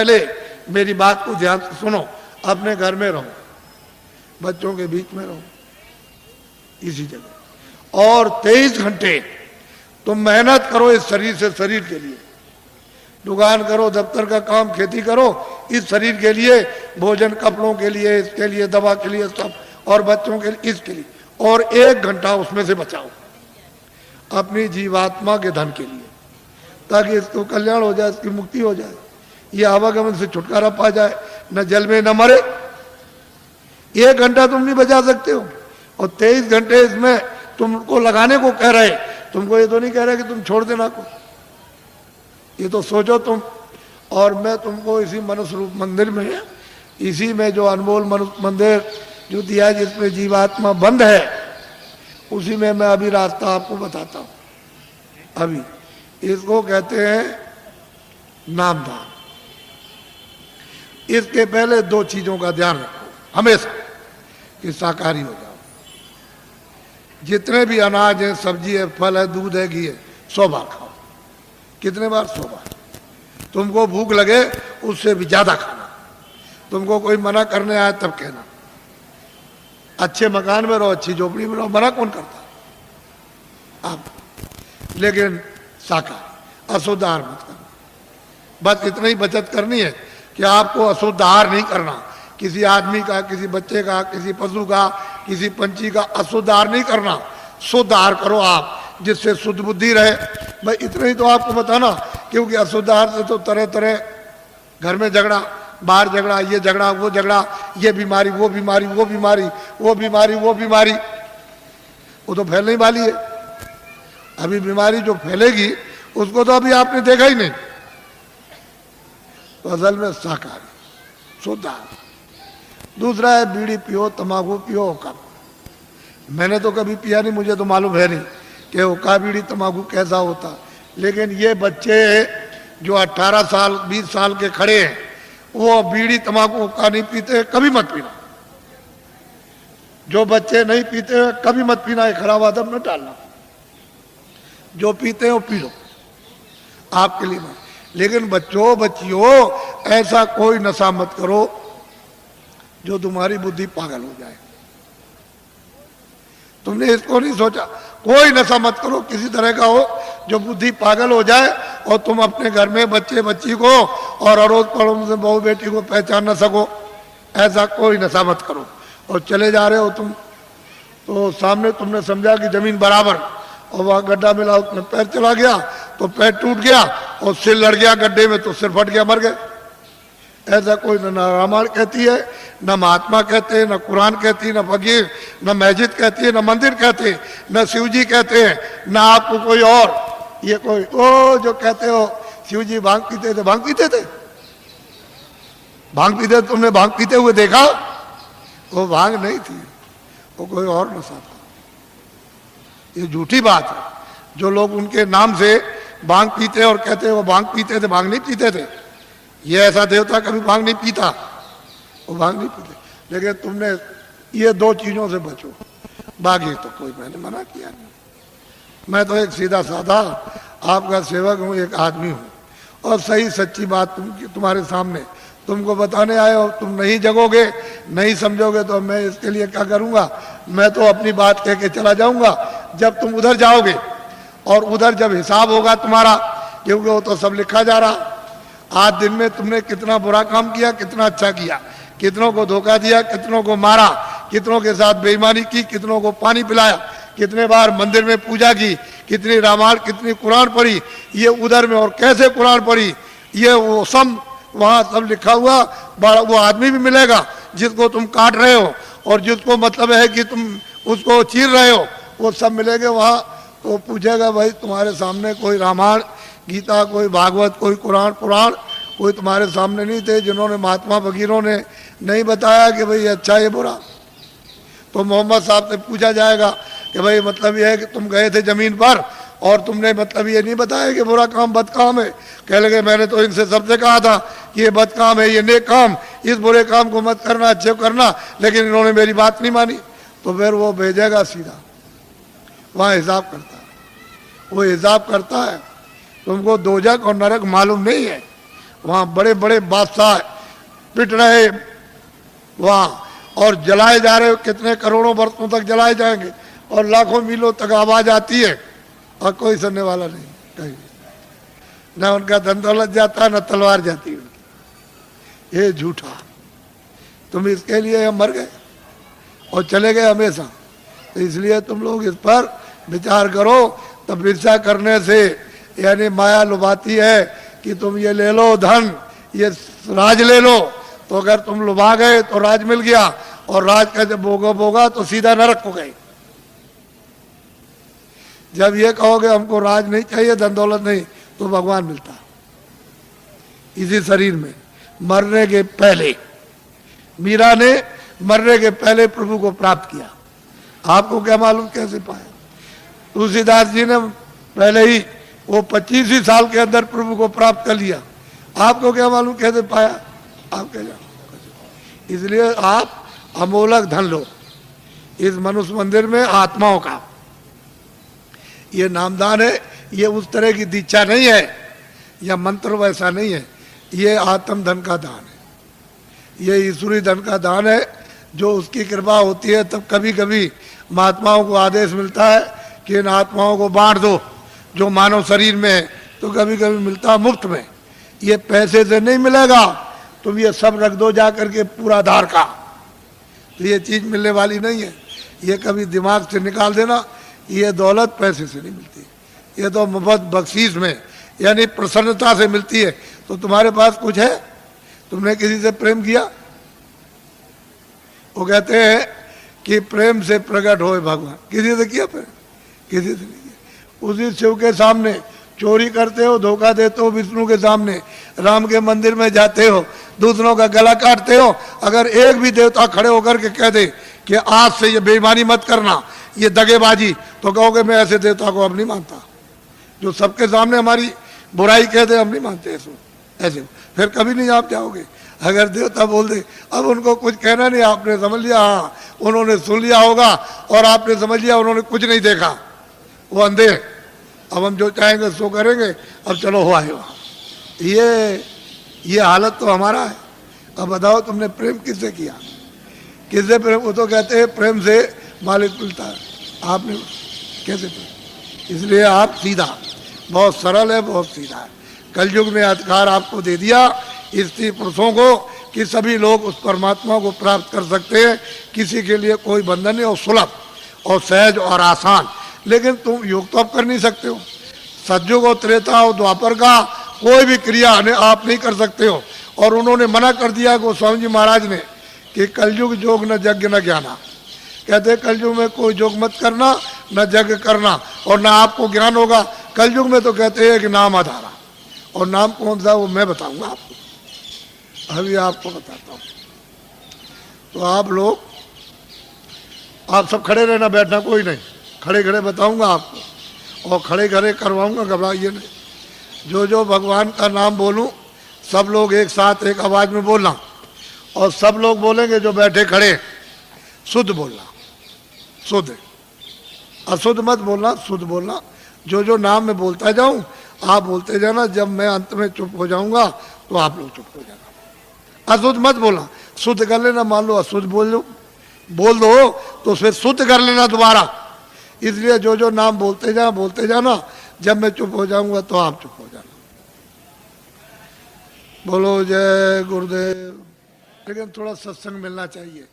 पहले मेरी बात को ध्यान से सुनो। अपने घर में रहो, बच्चों के बीच में रहो, इसी जगह, और 23 घंटे तुम मेहनत करो इस शरीर से, शरीर के लिए। दुकान करो, दफ्तर का काम, खेती करो, इस शरीर के लिए, भोजन, कपड़ों के लिए, इसके लिए, दवा के लिए, सब, और बच्चों के लिए, इसके लिए। और 1 घंटा उसमें से बचाओ अपनी जीवात्मा के धन के लिए, ताकि इसको कल्याण हो जाए, इसकी मुक्ति हो जाए, ये आवागमन से छुटकारा पा जाए, न जल में न मरे। 1 घंटा तुम नहीं बचा सकते हो, और 23 घंटे इसमें तुमको लगाने को कह रहे। तुमको ये तो नहीं कह रहे कि तुम छोड़ देना को, ये तो सोचो तुम। और मैं तुमको इसी मनुष्य रूप मंदिर में, इसी में जो अनमोल मनुष्य मंदिर जो दिया है, जिसमें जीवात्मा बंद है, उसी में मैं अभी रास्ता आपको बताता हूं। अभी इसको कहते हैं नामदान। इसके पहले 2 चीजों का ध्यान रखो हमेशा, कि शाकाहारी हो जाओ। जितने भी अनाज है, सब्जी है, फल है, दूध है, घी है, 100 बार खाओ। कितने बार? 100 बार। तुमको भूख लगे उससे भी ज्यादा खाना। तुमको कोई मना करने आए तब कहना। अच्छे मकान में रहो, अच्छी झोपड़ी में रहो, मना कौन करता आप? लेकिन शाकाहारी, अशुद्ध आहार मत करना। बस इतना ही बचत करनी है कि आपको अशुद्ध आहार नहीं करना। किसी आदमी का, किसी बच्चे का, किसी पशु का, किसी पंछी का अशुद्ध आहार नहीं करना। शुद्ध आहार करो आप, जिससे शुद्ध बुद्धि रहे। भाई इतना ही तो आपको बताना, क्योंकि अशुद्ध आहार से तो तरह तरह घर में झगड़ा, बाहर झगड़ा, ये झगड़ा, वो झगड़ा, ये बीमारी, वो बीमारी, वो बीमारी, वो बीमारी, वो बीमारी, वो तो फैलने वाली है। अभी बीमारी जो फैलेगी उसको तो अभी आपने देखा ही नहीं। तो असल में शाकाहारी, शुद्ध आहार। दूसरा है बीड़ी पियो, तंबाकू पियो, हुक्का। मैंने तो कभी पिया नहीं, मुझे तो मालूम है नहीं कि हुक्का, बीड़ी, तंबाकू कैसा होता। लेकिन ये बच्चे जो 18 साल 20 साल के खड़े हैं, वो बीड़ी, तंबाकू, हुक्का नहीं पीते, कभी मत पीना। जो बच्चे नहीं पीते कभी मत पीना, ये खराब आदत न डालना। जो पीते हैं वो पी लो, आपके लिए मत। लेकिन बच्चों, बच्चियों, ऐसा कोई नशा मत करो जो तुम्हारी बुद्धि पागल हो जाए। तुमने इसको नहीं सोचा? कोई नशा मत करो किसी तरह का हो जो बुद्धि पागल हो जाए, और तुम अपने घर में बच्चे बच्ची को और अड़ोस पड़ोस में बहू बेटी को पहचान न सको। ऐसा कोई नशा मत करो। और चले जा रहे हो तुम, तो सामने तुमने समझा कि जमीन बराबर, और वहां गड्ढा मिला, उसमें पैर चला गया तो पैर टूट गया, और सिर लड़ गया गड्ढे में तो सिर फट गया, मर गए। ऐसा कोई न रामायण कहती है, न महात्मा कहते हैं, न कुरान कहती है, न फकीर, न मस्जिद कहती है, न मंदिर कहते हैं, न शिव जी कहते हैं, न आपको कोई और। ये कोई ओ जो कहते हो शिव जी भांग पीते थे, भांग पीते थे, भांग पीते, तुमने भांग पीते हुए देखा? वो भांग नहीं थी, वो कोई और नशा था। ये झूठी बात है। जो लोग उनके नाम से भांग पीते और कहते हैं वो भांग पीते थे, भांग नहीं पीते थे। ये ऐसा देवता कभी भांग नहीं पीता, वो भांग नहीं पीते। लेकिन तुमने ये 2 चीजों से बचो, बाकी तो कोई मैंने मना किया नहीं। मैं तो एक सीधा साधा आपका सेवक हूँ, एक आदमी हूँ, और सही सच्ची बात तुम्हारे सामने तुमको बताने आए हो। तुम नहीं जगोगे, नहीं समझोगे, तो मैं इसके लिए क्या करूँगा? मैं तो अपनी बात कह के चला जाऊँगा। जब तुम उधर जाओगे, और उधर जब हिसाब होगा तुम्हारा, क्योंकि वो तो सब लिखा जा रहा, आज दिन में तुमने कितना बुरा काम किया, कितना अच्छा किया, कितनों को धोखा दिया, कितनों को मारा, कितनों के साथ बेईमानी की, कितनों को पानी पिलाया, कितने बार मंदिर में पूजा की, कितनी रामायण, कितनी कुरान पढ़ी, ये उधर में, और कैसे कुरान पढ़ी, ये वो सब वहाँ सब लिखा हुआ। बड़ा वो आदमी भी मिलेगा जिसको तुम काट रहे हो, और जिसको मतलब है कि तुम उसको चीर रहे हो, वो सब मिलेंगे वहाँ। तो पूछेगा भाई तुम्हारे सामने कोई रामायण, गीता, कोई भागवत, कोई कुरान, पुराण कोई तुम्हारे सामने नहीं थे, जिन्होंने महात्मा फकीरों ने नहीं बताया कि भाई अच्छा ये बुरा? तो मोहम्मद साहब से पूछा जाएगा कि भाई मतलब ये है कि तुम गए थे जमीन पर और तुमने मतलब ये नहीं बताया कि बुरा काम बद काम है। कह लगे मैंने तो इनसे सबसे कहा था कि ये बद काम है, ये नेक काम, इस बुरे काम को मत करना, अच्छे करना, लेकिन इन्होंने मेरी बात नहीं मानी। तो फिर वो भेजेगा सीधा, वहाँ हिसाब करता है, वो हिसाब करता है। तुमको दोजख और नरक मालूम नहीं है, वहां बड़े बड़े बादशाह पिट रहे वहां, और जलाए जा रहे, कितने करोड़ों वर्षों तक जलाए जाएंगे, और लाखों मीलों तक आवाज आती है और कोई सुनने वाला नहीं कहीं, न उनका धन दौलत जाता न तलवार जाती उनकी। ये झूठा, तुम इसके लिए हम मर गए और चले गए हमेशा। तो इसलिए तुम लोग इस पर विचार करो। तपस्या करने से यानी माया लुभाती है कि तुम ये ले लो धन, ये राज ले लो, तो अगर तुम लुभा गए तो राज मिल गया, और राज का जब भोगा तो सीधा नरक हो गए। जब ये कहोगे हमको राज नहीं चाहिए, धन दौलत नहीं, तो भगवान मिलता इसी शरीर में मरने के पहले। मीरा ने मरने के पहले प्रभु को प्राप्त किया। आपको क्या मालूम कैसे पाया? तुलसीदास जी ने पहले ही वो 25 ही साल के अंदर प्रभु को प्राप्त कर लिया। आपको क्या मालूम कैसे पाया? आप क्या जानो? इसलिए आप अमोलक धन लो इस मनुष्य मंदिर में आत्माओं का। ये नामदान है, ये उस तरह की दीक्षा नहीं है, या मंत्र वैसा नहीं है, ये आत्म धन का दान है, ये ईश्वरी धन का दान है। जो उसकी कृपा होती है तब कभी कभी महात्माओं को आदेश मिलता है कि इन आत्माओं को बांट दो जो मानव शरीर में है, तो कभी कभी मिलता मुफ्त में। ये पैसे से नहीं मिलेगा, तुम ये सब रख दो जा करके पूरा धार का, तो ये चीज मिलने वाली नहीं है। ये कभी दिमाग से निकाल देना, ये दौलत पैसे से नहीं मिलती, ये तो मुफ्त बख्शीश में यानी प्रसन्नता से मिलती है। तो तुम्हारे पास कुछ है, तुमने किसी से प्रेम किया? वो कहते हैं कि प्रेम से प्रकट होए भगवान। किसी से किया प्रेम? किसी से नहीं किया। उसी शिव के सामने चोरी करते हो, धोखा देते हो, विष्णु के सामने राम के मंदिर में जाते हो, दूसरों का गला काटते हो। अगर एक भी देवता खड़े होकर के कह दे कि आज से ये बेईमानी मत करना, ये दगेबाजी, तो कहोगे मैं ऐसे देवता को अब नहीं मानता। जो सबके सामने हमारी बुराई कहते हम नहीं मानते ऐसे, फिर कभी नहीं आप जाओगे। अगर देवता बोल दे, अब उनको कुछ कहना नहीं, आपने समझ लिया, हाँ उन्होंने सुन लिया होगा, और आपने समझ लिया उन्होंने कुछ नहीं देखा, वो अंधे, अब हम जो चाहेंगे सो करेंगे, अब चलो हो आए वहाँ। ये हालत तो हमारा है। अब बताओ तुमने प्रेम किससे किया? किससे प्रेम? वो तो कहते हैं प्रेम से मालिक मिलता है, आपने कैसे प्रेम? इसलिए आप सीधा, बहुत सरल है, बहुत सीधा है। कलयुग ने अधिकार आपको दे दिया स्त्री पुरुषों को कि सभी लोग उस परमात्मा को प्राप्त कर सकते हैं, किसी के लिए कोई बंधन नहीं, और सुलभ और सहज और आसान। लेकिन तुम योग तो अब कर नहीं सकते हो। सतयुग और त्रेता और द्वापर का कोई भी क्रिया आप नहीं कर सकते हो, और उन्होंने मना कर दिया गोस्वामी जी महाराज ने कि कलयुग जोग न यज्ञ न ज्ञाना। कहते कलयुग में कोई जोग मत करना, न यज्ञ करना, और न आपको ज्ञान होगा। कलयुग में तो कहते हैं कि नाम आधारा, और नाम कौन सा वो मैं बताऊंगा आपको, अभी आपको बताता हूँ। तो आप लोग, आप सब खड़े रहना, बैठना कोई नहीं, खड़े खड़े बताऊंगा आपको, और खड़े खड़े करवाऊंगा, घबराइए नहीं। जो जो भगवान का नाम बोलूं सब लोग एक साथ एक आवाज में बोलना, और सब लोग बोलेंगे जो बैठे खड़े, शुद्ध बोलना, शुद्ध, अशुद्ध मत बोलना, शुद्ध बोलना। जो जो नाम मैं बोलता जाऊं आप बोलते जाना, जब मैं अंत में चुप हो जाऊंगा तो आप लोग चुप हो जाना। अशुद्ध मत बोलना, शुद्ध कर लेना। मान लो अशुद्ध बोल दो तो फिर शुद्ध कर लेना दोबारा। इसलिए जो जो नाम बोलते जाना, जब मैं चुप हो जाऊंगा तो आप चुप हो जाना। बोलो जय गुरुदेव। लेकिन थोड़ा सत्संग मिलना चाहिए।